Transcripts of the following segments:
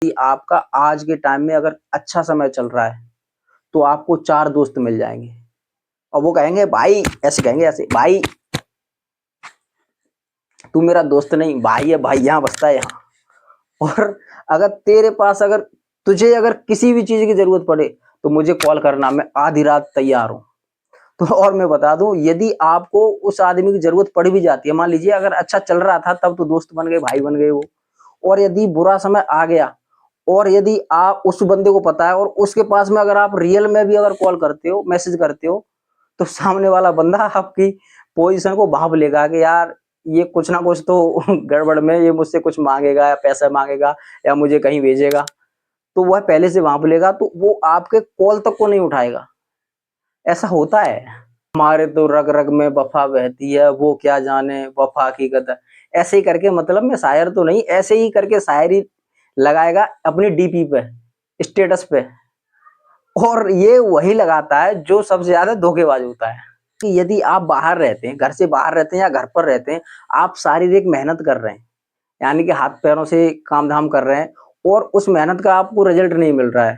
कि आपका आज के टाइम में अगर अच्छा समय चल रहा है तो आपको 4 दोस्त मिल जाएँगे और वो कहेंगे भाई ऐसे कहेंगे ऐसे, भाई तू मेरा दोस्त नहीं भाई है, भाई यहाँ बसता है यहाँ। और अगर तेरे पास अगर तुझे अगर किसी भी चीज़ की ज़रूरत पड़े तो मुझे कॉल करना, मैं आधी रात तैयार हूँ। तो और मैं बता दूँ, यदि आपको उस आदमी की ज़रूरत पड़ भी जाती है, मान लीजिए अगर अच्छा चल रहा था तब तो दोस्त बन गए, भाई बन गए वो। और यदि बुरा समय आ गया और यदि आप उस बंदे को पता है और उसके पास में अगर आप रियल में भी अगर कॉल करते हो, मैसेज करते हो, तो सामने वाला बंदा आपकी पोजीशन को भांप लेगा कि यार ये कुछ ना कुछ तो गड़बड़ में, ये मुझसे कुछ मांगेगा या पैसा मांगेगा या मुझे कहीं भेजेगा। तो वह पहले से भांप लेगा, तो वो आपके कॉल तक को नहीं उठाएगा। ऐसा होता है। हमारे तो रग रग में वफा बहती है, वो क्या जाने वफा की कदर। ऐसे ही करके, मतलब मैं शायर तो नहीं, ऐसे ही करके शायरी लगाएगा अपनी डीपी पे, स्टेटस पे। और ये वही लगाता है जो सबसे ज्यादा धोखेबाज होता है। कि यदि आप बाहर रहते हैं, घर से बाहर रहते हैं या घर पर रहते हैं, आप शारीरिक मेहनत कर रहे हैं, यानी कि हाथ पैरों से काम धाम कर रहे हैं और उस मेहनत का आपको रिजल्ट नहीं मिल रहा है,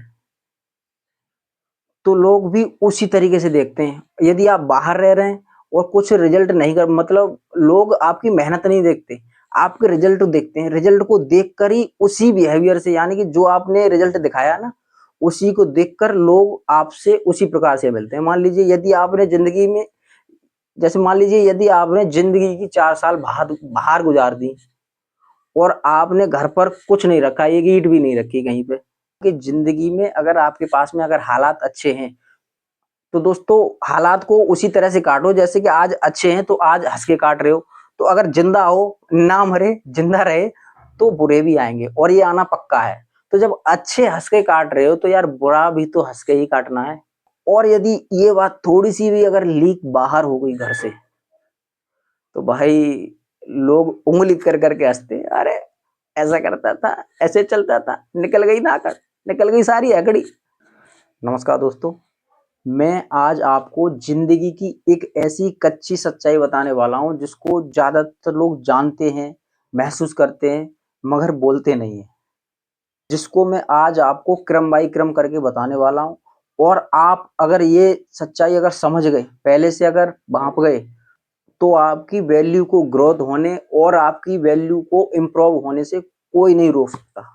तो लोग भी उसी तरीके से देखते हैं। यदि आप बाहर रह रहे हैं और कुछ रिजल्ट नहीं कर, मतलब लोग आपकी मेहनत नहीं देखते, आपके रिजल्ट देखते हैं। रिजल्ट को देखकर ही उसी बिहेवियर से, यानी कि जो आपने रिजल्ट दिखाया ना, उसी को देखकर लोग आपसे उसी प्रकार से मिलते हैं। मान लीजिए यदि आपने जिंदगी में, जैसे मान लीजिए यदि आपने जिंदगी की 4 साल बाहर बाहर गुजार दी और आपने घर पर कुछ नहीं रखा, एक ईंट भी नहीं रखी कहीं पे, कि जिंदगी में अगर आपके पास में अगर हालात अच्छे हैं, तो दोस्तों हालात को उसी तरह से काटो जैसे कि आज अच्छे हैं तो आज हंस के काट रहे हो। तो अगर जिंदा हो, ना मरे, जिंदा रहे, तो बुरे भी आएंगे और ये आना पक्का है। तो जब अच्छे हंस के काट रहे हो तो यार बुरा भी तो हंस के ही काटना है। और यदि ये बात थोड़ी सी भी अगर लीक बाहर हो गई घर से, तो भाई लोग उंगली कर करके हंसते, अरे ऐसा करता था, ऐसे चलता था, निकल गई नाकड़, निकल गई सारी हैकड़ी। नमस्कार दोस्तों, मैं आज आपको जिंदगी की एक ऐसी कच्ची सच्चाई बताने वाला हूं जिसको ज्यादातर लोग जानते हैं, महसूस करते हैं, मगर बोलते नहीं है। जिसको मैं आज आपको क्रम बाई क्रम करके बताने वाला हूं। और आप अगर ये सच्चाई अगर समझ गए, पहले से अगर भांप गए, तो आपकी वैल्यू को ग्रोथ होने और आपकी वैल्यू को इम्प्रूव होने से कोई नहीं रोक सकता।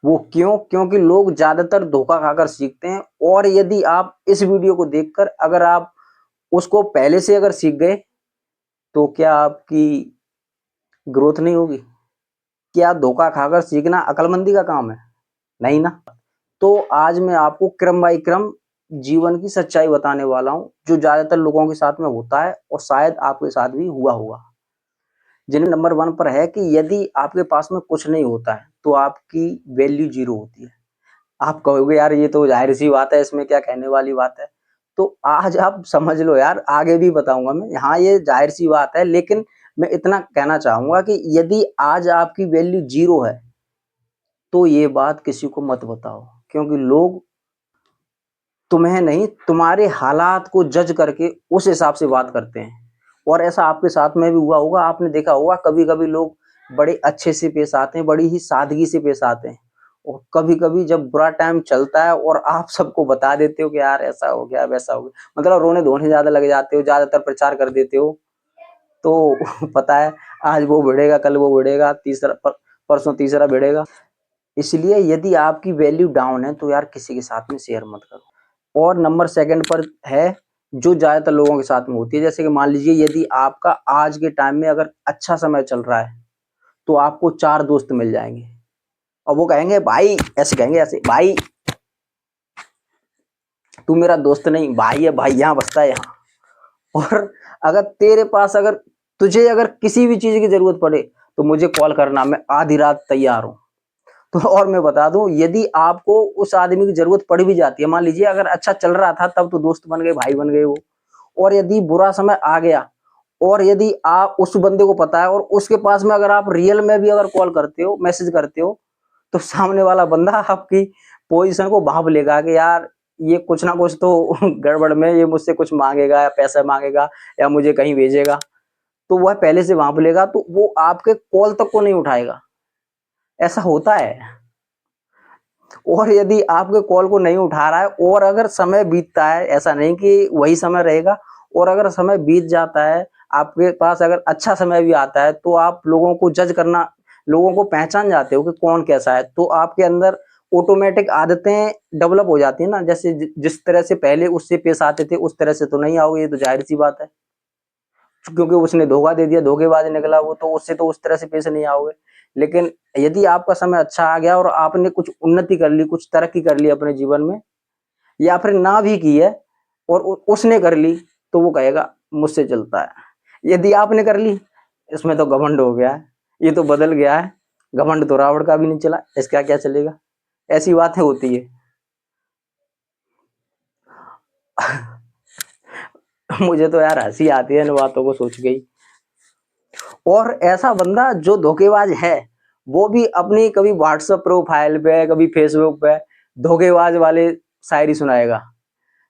वो क्यों? क्योंकि लोग ज्यादातर धोखा खाकर सीखते हैं। और यदि आप इस वीडियो को देखकर अगर आप उसको पहले से अगर सीख गए, तो क्या आपकी ग्रोथ नहीं होगी? क्या धोखा खाकर सीखना अक्लमंदी का काम है? नहीं ना। तो आज मैं आपको क्रम बाई क्रम जीवन की सच्चाई बताने वाला हूं, जो ज्यादातर लोगों के साथ में होता है और शायद आपके साथ भी हुआ होगा। जिन्हें नंबर 1 पर है कि यदि आपके पास में कुछ नहीं होता है तो आपकी वैल्यू 0 होती है। आप कहोगे यार ये तो जाहिर सी बात है, इसमें क्या कहने वाली बात है। तो आज आप समझ लो यार, आगे भी बताऊंगा मैं, हाँ ये जाहिर सी बात है, लेकिन मैं इतना कहना चाहूंगा कि यदि आज आपकी वैल्यू 0 है तो ये बात किसी को मत बताओ, क्योंकि लोग तुम्हें नहीं, तुम्हारे हालात को जज करके उस हिसाब से बात करते हैं। और ऐसा आपके साथ में भी हुआ होगा, आपने देखा होगा कभी कभी लोग बड़े अच्छे से पेश आते हैं, बड़ी ही सादगी से पेश आते हैं। और कभी कभी जब बुरा टाइम चलता है और आप सबको बता देते हो कि यार ऐसा हो गया वैसा हो गया, मतलब रोने धोने ज्यादा लग जाते हो, ज्यादातर प्रचार कर देते हो, तो पता है आज वो भिड़ेगा, कल वो भिड़ेगा, परसों तीसरा भिड़ेगा। इसलिए यदि आपकी वैल्यू डाउन है तो यार किसी के साथ में शेयर मत करो। और नंबर 2 पर है, जो ज्यादातर लोगों के साथ में होती है, जैसे कि मान लीजिए यदि आपका आज के टाइम में अगर अच्छा समय चल रहा है तो आपको 4 दोस्त मिल जाएंगे और वो कहेंगे भाई ऐसे कहेंगे ऐसे, भाई तू मेरा दोस्त नहीं भाई है, भाई यहाँ बसता है यहाँ। और अगर तेरे पास अगर तुझे अगर किसी भी चीज की जरूरत पड़े तो मुझे कॉल करना, मैं आधी रात तैयार हूँ। तो और मैं बता दूं, यदि आपको उस आदमी की जरूरत पड़ भी जाती है, मान लीजिए अगर अच्छा चल रहा था तब तो दोस्त बन गए, भाई बन गए वो। और यदि बुरा समय आ गया और यदि आप उस बंदे को पता है और उसके पास में अगर आप रियल में भी अगर कॉल करते हो, मैसेज करते हो, तो सामने वाला बंदा आपकी पोजीशन को भांप लेगा कि यार ये कुछ ना कुछ तो गड़बड़ में, ये मुझसे कुछ मांगेगा या पैसा मांगेगा या मुझे कहीं भेजेगा। तो वह पहले से भांप लेगा, तो वो आपके कॉल तक को नहीं उठाएगा। ऐसा होता है। और यदि आपके कॉल को नहीं उठा रहा है और अगर समय बीतता है, ऐसा नहीं कि वही समय रहेगा, और अगर समय बीत जाता है, आपके पास अगर अच्छा समय भी आता है, तो आप लोगों को जज करना, लोगों को पहचान जाते हो कि कौन कैसा है। तो आपके अंदर ऑटोमेटिक आदतें डेवलप हो जाती है ना, जैसे जिस तरह से पहले उससे पेश आते थे उस तरह से तो नहीं आओगे, ये तो जाहिर सी बात है। क्योंकि उसने धोखा दे दिया, धोखेबाज निकला वो, तो उससे तो उस तरह से पेश नहीं आओगे। लेकिन यदि आपका समय अच्छा आ गया और आपने कुछ उन्नति कर ली, कुछ तरक्की कर ली अपने जीवन में, या फिर ना भी की है और उसने कर ली, तो वो कहेगा मुझसे चलता है। यदि आपने कर ली, इसमें तो घमंड हो गया है, ये तो बदल गया है, घमंड तो रावण का भी नहीं चला, इसका क्या चलेगा। ऐसी बातें होती है। मुझे तो यार हंसी आती है इन बातों को सोच के ही। और ऐसा बंदा जो धोखेबाज है, वो भी अपनी कभी व्हाट्सएप प्रोफाइल पे, कभी फेसबुक पे धोखेबाज वाले शायरी सुनाएगा,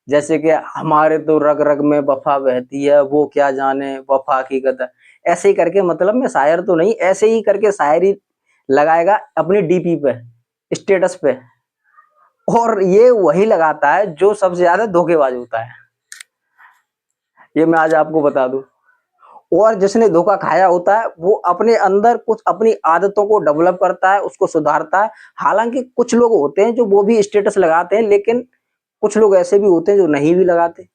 जैसे कि हमारे तो रग रग में वफा बहती है, वो क्या जाने वफा की कदर। ऐसे ही करके, मतलब मैं शायर तो नहीं, ऐसे ही करके शायरी लगाएगा अपनी डीपी पे, स्टेटस पे। और ये वही लगाता है जो सबसे ज्यादा धोखेबाज होता है, ये मैं आज आपको बता दूं। और जिसने धोखा खाया होता है वो अपने अंदर कुछ अपनी आदतों को डेवलप करता है, उसको सुधारता है। हालांकि कुछ लोग होते हैं जो वो भी स्टेटस लगाते हैं, लेकिन कुछ लोग ऐसे भी होते हैं जो नहीं भी लगाते,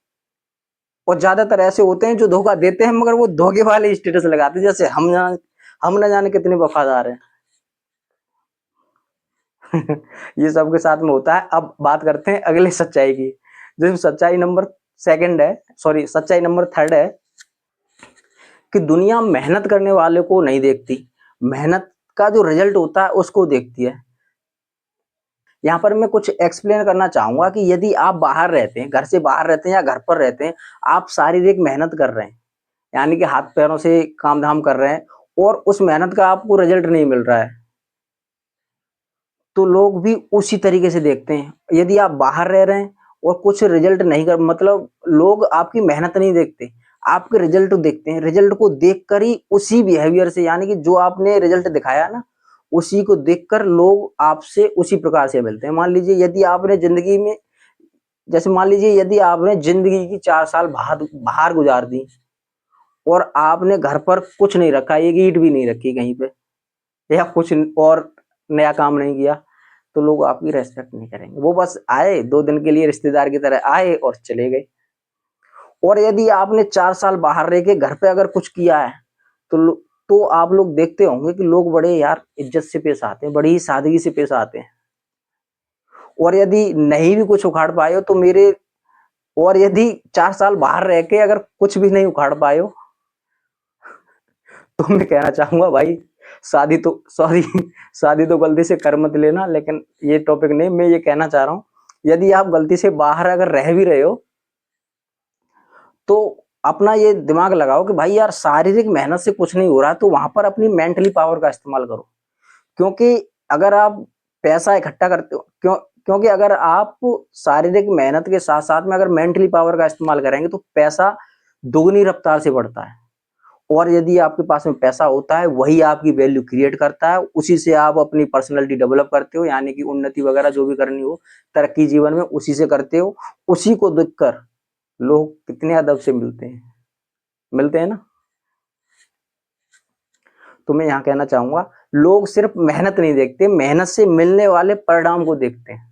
और ज्यादातर ऐसे होते हैं जो धोखा देते हैं मगर वो धोखे वाले स्टेटस लगाते हैं, जैसे हम न जाने कितने वफादार हैं। ये सबके साथ में होता है। अब बात करते हैं अगले सच्चाई की, जो सच्चाई नंबर सेकंड है, सॉरी सच्चाई नंबर थर्ड है, कि दुनिया मेहनत करने वाले को नहीं देखती, मेहनत का जो रिजल्ट होता है उसको देखती है। यहाँ पर मैं कुछ एक्सप्लेन करना चाहूंगा कि यदि आप बाहर रहते हैं, घर से बाहर रहते हैं या घर पर रहते हैं, आप शारीरिक मेहनत कर रहे हैं, यानी कि हाथ पैरों से काम धाम कर रहे हैं, और उस मेहनत का आपको रिजल्ट नहीं मिल रहा है, तो लोग भी उसी तरीके से देखते हैं। यदि आप बाहर रह रहे हैं और कुछ रिजल्ट नहीं कर, मतलब लोग आपकी मेहनत नहीं देखते, आपके रिजल्ट देखते हैं। रिजल्ट को देखकर ही उसी बिहेवियर से, यानी कि जो आपने रिजल्ट दिखाया ना, उसी को देखकर लोग आपसे उसी प्रकार से मिलते हैं। मान लीजिए यदि आपने जिंदगी में, जैसे मान लीजिए यदि आपने जिंदगी की 4 साल बाहर बाहर गुजार दी और आपने घर पर कुछ नहीं रखा, एक ईंट भी नहीं रखी कहीं पे, या कुछ और नया काम नहीं किया, तो लोग आपकी रेस्पेक्ट नहीं करेंगे। वो बस आए 2 दिन के लिए, रिश्तेदार की तरह आए और चले गए। और यदि आपने 4 साल बाहर रह के घर पे अगर कुछ किया है, तो तो आप लोग देखते होंगे कि लोग बड़े यार इज्जत से पेश आते हैं, बड़ी ही सादगी से पेश आते हैं। और यदि नहीं भी कुछ उखाड़ पाए हो तो मेरे, और यदि 4 साल बाहर रह के अगर कुछ भी नहीं उखाड़ पाए हो, तो मैं कहना चाहूंगा भाई, शादी तो सॉरी शादी तो गलती से कर मत लेना। लेकिन ये टॉपिक नहीं, मैं ये कहना चाह रहा हूँ, यदि आप गलती से बाहर अगर रह भी रहे हो, तो अपना ये दिमाग लगाओ कि भाई यार शारीरिक मेहनत से कुछ नहीं हो रहा, तो वहां पर अपनी मेंटली पावर का इस्तेमाल करो। क्योंकि अगर आप पैसा इकट्ठा करते हो, क्योंकि अगर आप शारीरिक मेहनत के साथ साथ में अगर मेंटली पावर का इस्तेमाल करेंगे, तो पैसा दोगुनी रफ्तार से बढ़ता है। और यदि आपके पास में पैसा होता है, वही आपकी वैल्यू क्रिएट करता है, उसी से आप अपनी पर्सनैलिटी डेवलप करते हो, यानी कि उन्नति वगैरह जो भी करनी हो, तरक्की जीवन में उसी से करते हो। उसी को देखकर लोग कितने अदब से मिलते हैं ना। तो मैं यहाँ कहना चाहूंगा, लोग सिर्फ मेहनत नहीं देखते, मेहनत से मिलने वाले परिणाम को देखते हैं।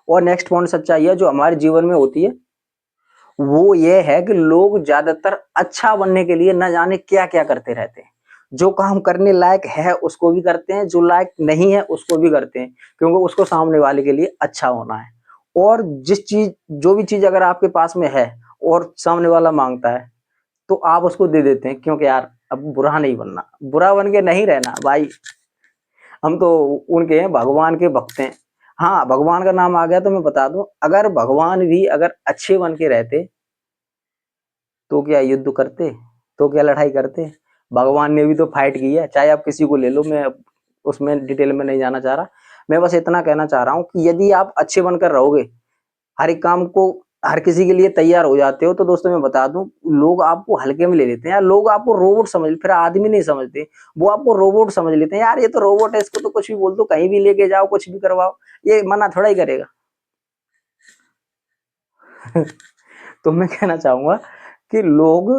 और नेक्स्ट पॉइंट सच्चाई है जो हमारे जीवन में होती है, वो ये है कि लोग ज्यादातर अच्छा बनने के लिए न जाने क्या क्या करते रहते हैं। जो काम करने लायक है उसको भी करते हैं, जो लायक नहीं है उसको भी करते हैं, क्योंकि उसको सामने वाले के लिए अच्छा होना है। और जो भी चीज अगर आपके पास में है और सामने वाला मांगता है, तो आप उसको दे देते हैं, क्योंकि यार अब बुरा नहीं बनना, बुरा बन के नहीं रहना भाई। हम तो उनके हैं, भगवान के भक्त हैं। हाँ, भगवान का नाम आ गया तो मैं बता दूं, अगर भगवान भी अगर अच्छे बन के रहते, तो क्या युद्ध करते, तो क्या लड़ाई करते। भगवान ने भी तो फाइट की है, चाहे आप किसी को ले लो, मैं उसमें डिटेल में नहीं जाना चाह रहा। मैं बस इतना कहना चाह रहा हूँ कि यदि आप अच्छे बनकर रहोगे, हर एक काम को हर किसी के लिए तैयार हो जाते हो, तो दोस्तों मैं बता दूं, लोग आपको हल्के में ले लेते हैं यार, लोग आपको रोबोट समझ, फिर आदमी नहीं समझते, वो आपको रोबोट समझ लेते हैं, यार ये तो रोबोट है, इसको तो कुछ भी बोल दो, कहीं भी लेके जाओ, कुछ भी करवाओ, ये मना थोड़ा ही करेगा। तो मैं कहना चाहूंगा कि लोग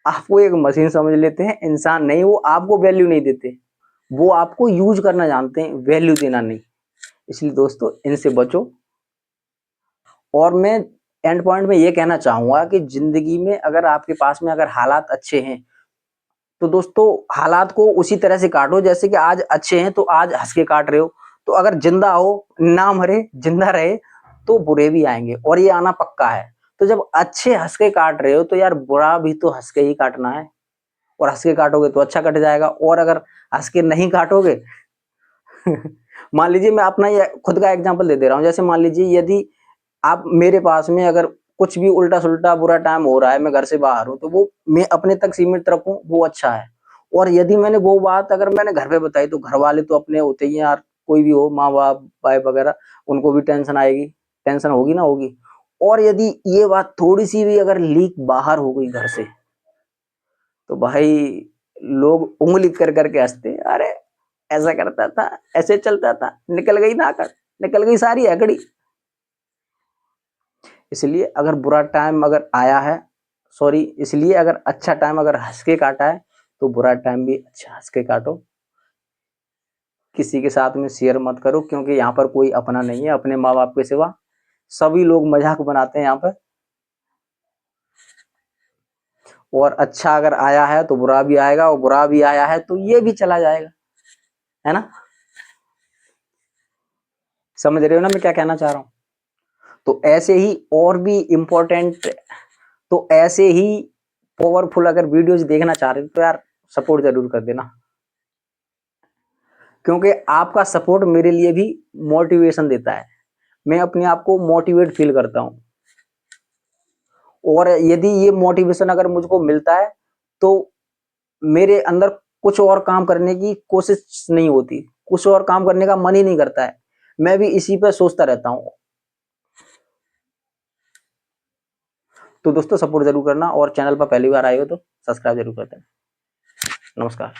आपको एक मशीन समझ लेते हैं, इंसान नहीं, वो आपको वैल्यू नहीं देते, वो आपको यूज करना जानते हैं, वैल्यू देना नहीं। इसलिए दोस्तों इनसे बचो। और मैं एंड पॉइंट में ये कहना चाहूंगा कि जिंदगी में अगर आपके पास में अगर हालात अच्छे हैं, तो दोस्तों हालात को उसी तरह से काटो, जैसे कि आज अच्छे हैं तो आज हंस के काट रहे हो, तो अगर जिंदा हो, ना मरे, जिंदा रहे, तो बुरे भी आएंगे, और ये आना पक्का है। तो जब अच्छे हंस के काट रहे हो, तो यार बुरा भी तो हंस के ही काटना है, और हंस के काटोगे तो अच्छा कट जाएगा, और अगर हंस के नहीं काटोगे मान लीजिए मैं अपना ये खुद का एग्जांपल दे रहा हूँ, जैसे मान लीजिए यदि आप मेरे पास में अगर कुछ भी उल्टा सुल्टा बुरा टाइम हो रहा है, मैं घर से बाहर हूँ, तो वो मैं अपने तक सीमित रखूं, वो अच्छा है। और यदि मैंने वो बात अगर मैंने घर पे बताई, तो घर वाले तो अपने होते ही हैं यार, कोई भी हो, माँ बाप भाई वगैरह, उनको भी टेंशन आएगी, टेंशन होगी ना होगी। और यदि ये बात थोड़ी सी भी अगर लीक बाहर हो गई घर से, तो भाई लोग उंगली कर करके हंसते, अरे ऐसा करता था, ऐसे चलता था, निकल गई नाकड़, निकल गई सारी हकड़ी। इसलिए अगर बुरा टाइम अगर आया है, सॉरी, इसलिए अगर अच्छा टाइम अगर हंस के काटा है, तो बुरा टाइम भी अच्छा हंस के काटो। किसी के साथ में शेयर मत करो, क्योंकि यहाँ पर कोई अपना नहीं है अपने माँ बाप के सिवा, सभी लोग मजाक बनाते हैं यहाँ पर। और अच्छा अगर आया है तो बुरा भी आएगा, और बुरा भी आया है तो ये भी चला जाएगा, है ना। समझ रहे हो ना मैं क्या कहना चाह रहा हूँ। तो ऐसे ही और भी इम्पोर्टेंट, तो ऐसे ही पावरफुल अगर वीडियोज देखना चाह रहे हो, तो यार सपोर्ट जरूर कर देना, क्योंकि आपका सपोर्ट मेरे लिए भी मोटिवेशन देता है, मैं अपने आप को मोटिवेट फील करता हूँ। और यदि ये मोटिवेशन अगर मुझको मिलता है, तो मेरे अंदर कुछ और काम करने की कोशिश नहीं होती, कुछ और काम करने का मन ही नहीं करता है, मैं भी इसी पे सोचता रहता हूँ। तो दोस्तों सपोर्ट जरूर करना, और चैनल पर पहली बार आए हो तो सब्सक्राइब जरूर कर देना। नमस्कार।